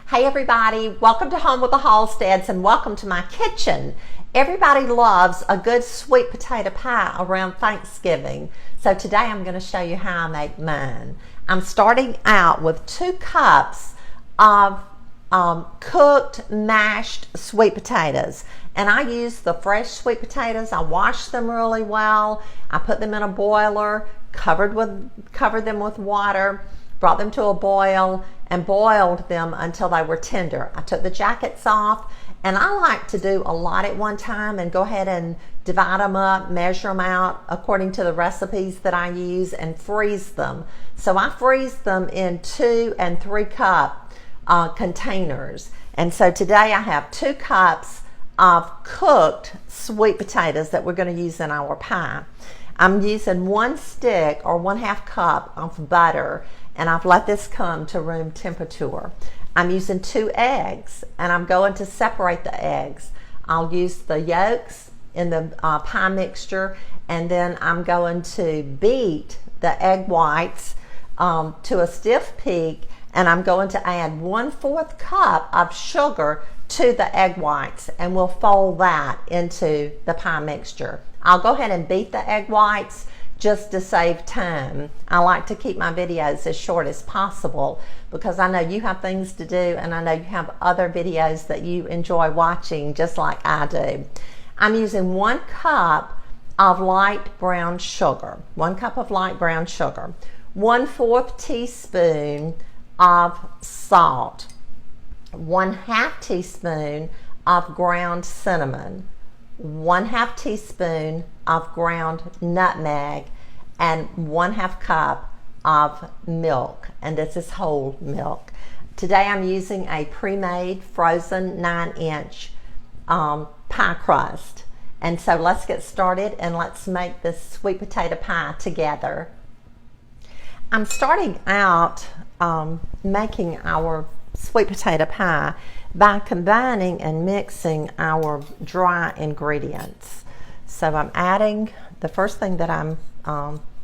Hey everybody, welcome to Home with the Halsteads and welcome to my kitchen. Everybody loves a good sweet potato pie around Thanksgiving. So today I'm going to show you how I make mine. I'm starting out with 2 cups of cooked mashed sweet potatoes. And I use the fresh sweet potatoes. I wash them really well. I put them in a boiler, covered them with water, brought them to a boil and boiled them until they were tender. I took the jackets off, and I like to do a lot at one time and go ahead and divide them up, measure them out according to the recipes that I use, and freeze them. So I freeze them in 2 and 3 cup containers. And so today I have 2 cups of cooked sweet potatoes that we're going to use in our pie. I'm using 1 stick or 1/2 cup of butter, and I've let this come to room temperature. I'm using 2 eggs, and I'm going to separate the eggs. I'll use the yolks in the pie mixture, and then I'm going to beat the egg whites to a stiff peak, and I'm going to add 1/4 cup of sugar to the egg whites, and we'll fold that into the pie mixture. I'll go ahead and beat the egg whites just to save time. I like to keep my videos as short as possible because I know you have things to do, and I know you have other videos that you enjoy watching just like I do. I'm using 1 cup of light brown sugar, 1 cup of light brown sugar, 1/4 teaspoon of salt, 1/2 teaspoon of ground cinnamon, 1/2 teaspoon of ground nutmeg, and 1/2 cup of milk, and this is whole milk. Today I'm using a pre-made frozen 9-inch pie crust. And so let's get started and let's make this sweet potato pie together. I'm starting out making our sweet potato pie by combining and mixing our dry ingredients. So I'm adding, the first thing that I'm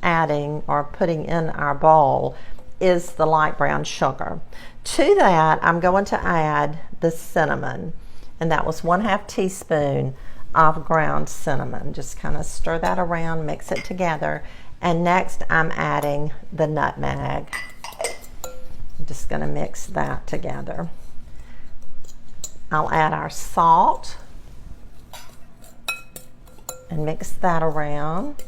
adding or putting in our bowl is the light brown sugar. To that I'm going to add the cinnamon, and that was 1/2 teaspoon of ground cinnamon. Just kind of stir that around, mix it together, and next I'm adding the nutmeg. I'm just going to mix that together. I'll add our salt and mix that around.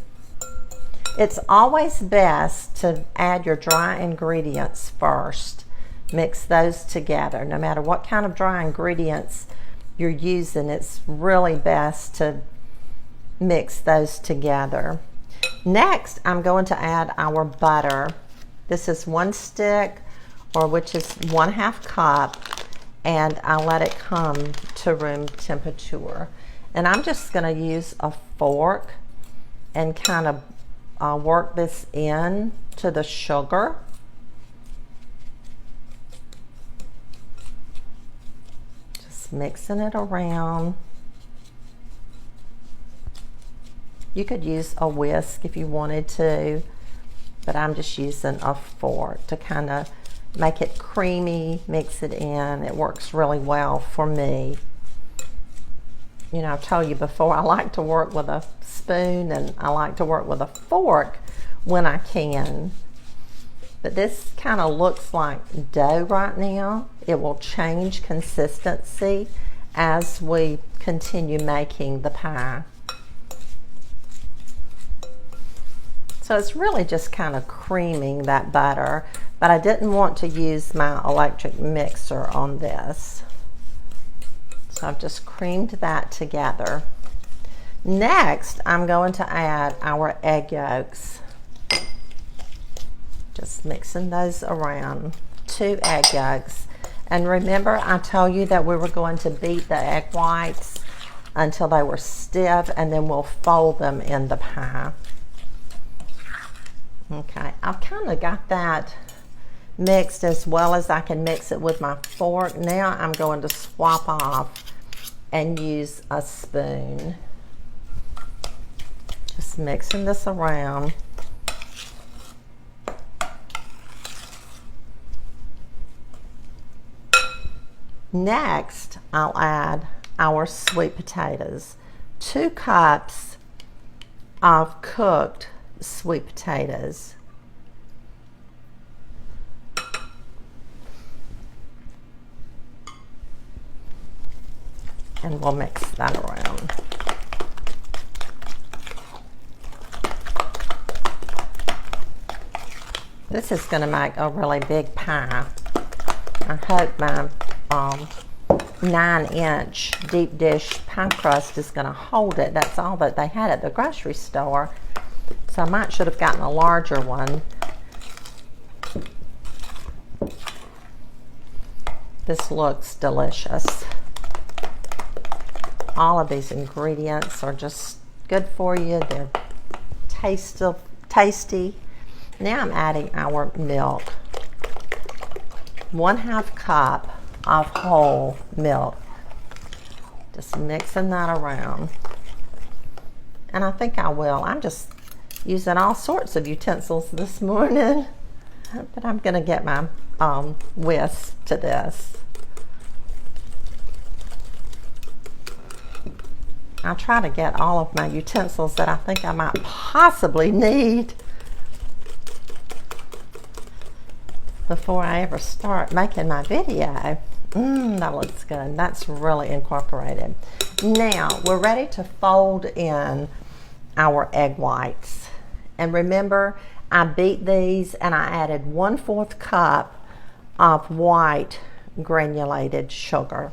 It's always best to add your dry ingredients first. Mix those together. No matter what kind of dry ingredients you're using, it's really best to mix those together. Next, I'm going to add our butter. This is 1 stick, or which is 1/2 cup, and I'll let it come to room temperature. And I'm just going to use a fork and kind of work this in to the sugar. Just mixing it around. You could use a whisk if you wanted to, but I'm just using a fork to kind of make it creamy, mix it in. It works really well for me. You know, I've told you before, I like to work with a spoon and I like to work with a fork when I can. But this kind of looks like dough right now. It will change consistency as we continue making the pie. So it's really just kind of creaming that butter, but I didn't want to use my electric mixer on this. So I've just creamed that together. Next, I'm going to add our egg yolks. Just mixing those around. 2 egg yolks. And remember, I told you that we were going to beat the egg whites until they were stiff, and then we'll fold them in the pie. Okay, I've kind of got that mixed as well as I can mix it with my fork. Now I'm going to swap off and use a spoon. Just mixing this around. Next, I'll add our sweet potatoes. 2 cups of cooked sweet potatoes. And we'll mix that around. This is going to make a really big pie. I hope my 9-inch deep dish pie crust is going to hold it. That's all that they had at the grocery store. So I might should have gotten a larger one. This looks delicious. All of these ingredients are just good for you. They're tasty. Now I'm adding our milk. 1/2 cup of whole milk. Just mixing that around. And I think I will. I'm just using all sorts of utensils this morning. But I'm going to get my whisk to this. I try to get all of my utensils that I think I might possibly need before I ever start making my video. That looks good. That's really incorporated. Now we're ready to fold in our egg whites. And remember, I beat these and I added 1/4 cup of white granulated sugar.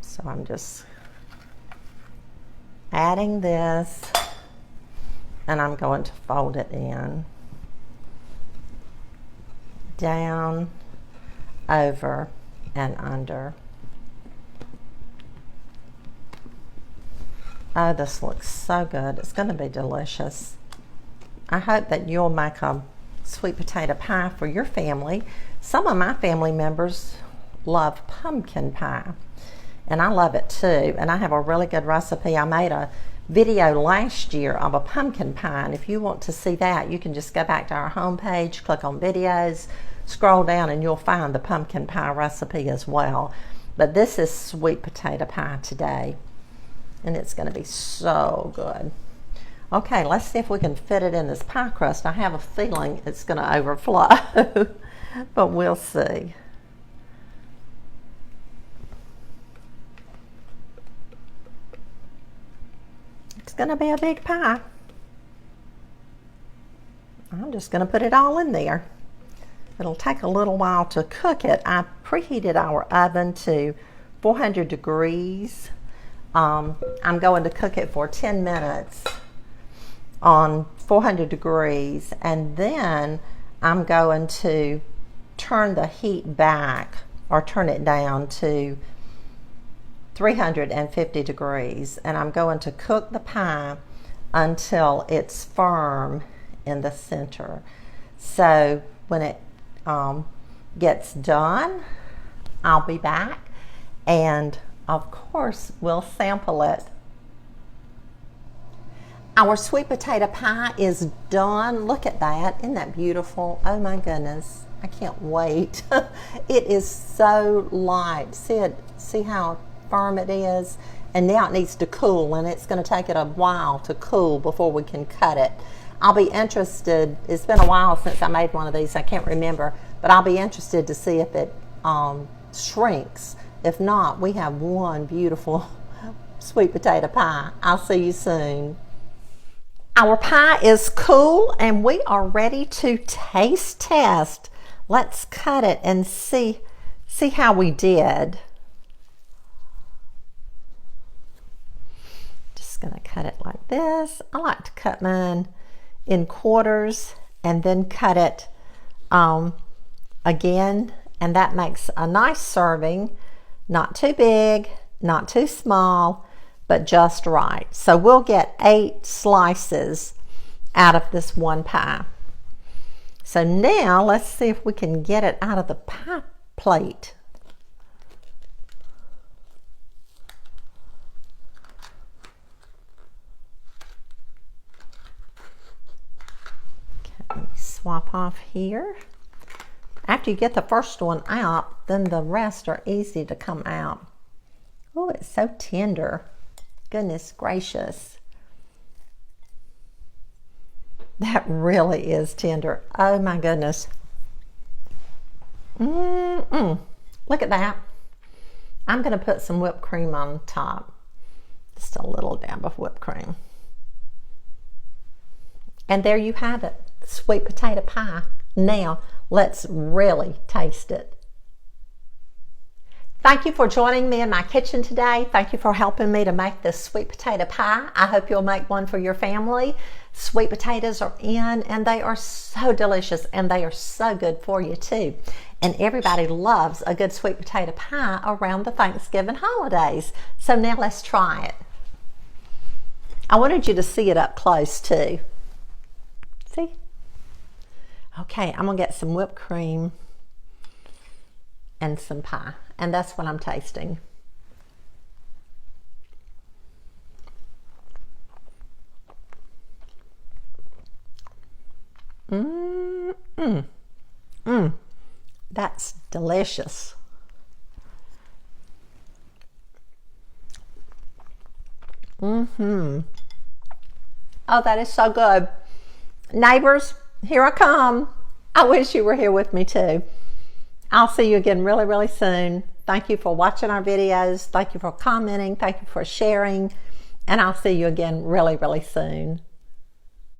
So I'm just adding this and I'm going to fold it in, down, over, and under. Oh, this looks so good. It's going to be delicious. I hope that you'll make a sweet potato pie for your family. Some of my family members love pumpkin pie, and I love it too. And I have a really good recipe. I made a video last year of a pumpkin pie, and if you want to see that, you can just go back to our homepage, click on videos, scroll down, and you'll find the pumpkin pie recipe as well. But this is sweet potato pie today, and it's going to be so good. Okay, let's see if we can fit it in this pie crust. I have a feeling it's going to overflow, but we'll see. It's going to be a big pie. I'm just going to put it all in there. It'll take a little while to cook it. I preheated our oven to 400 degrees. I'm going to cook it for 10 minutes on 400 degrees, and then I'm going to turn the heat back or turn it down to 350 degrees, and I'm going to cook the pie until it's firm in the center. So when it gets done, I'll be back, and of course we'll sample it. Our sweet potato pie is done. Look at that. Isn't that beautiful? Oh my goodness. I can't wait. It is so light. See it? See how firm it is? And now it needs to cool, and it's going to take it a while to cool before we can cut it. I'll be interested. It's been a while since I made one of these. I can't remember, but I'll be interested to see if it shrinks. If not, we have one beautiful sweet potato pie. I'll see you soon. Our pie is cool, and we are ready to taste test. Let's cut it and see how we did. Just gonna cut it like this. I like to cut mine in quarters and then cut it again, and that makes a nice serving. Not too big, not too small, but just right. So we'll get 8 slices out of this one pie. So now let's see if we can get it out of the pie plate. Okay, let me swap off here. After you get the first one out, then the rest are easy to come out. Oh, it's so tender. Goodness gracious. That really is tender. Oh my goodness. Look at that. I'm going to put some whipped cream on top. Just a little dab of whipped cream. And there you have it. Sweet potato pie. Now, let's really taste it. Thank you for joining me in my kitchen today. Thank you for helping me to make this sweet potato pie. I hope you'll make one for your family. Sweet potatoes are in, and they are so delicious, and they are so good for you too. And everybody loves a good sweet potato pie around the Thanksgiving holidays. So now let's try it. I wanted you to see it up close too. See? Okay, I'm gonna get some whipped cream and some pie, and that's what I'm tasting. That's delicious. Oh, that is so good. Neighbors, here I come. I wish you were here with me too. I'll see you again really, really soon. Thank you for watching our videos. Thank you for commenting. Thank you for sharing. And I'll see you again really, really soon.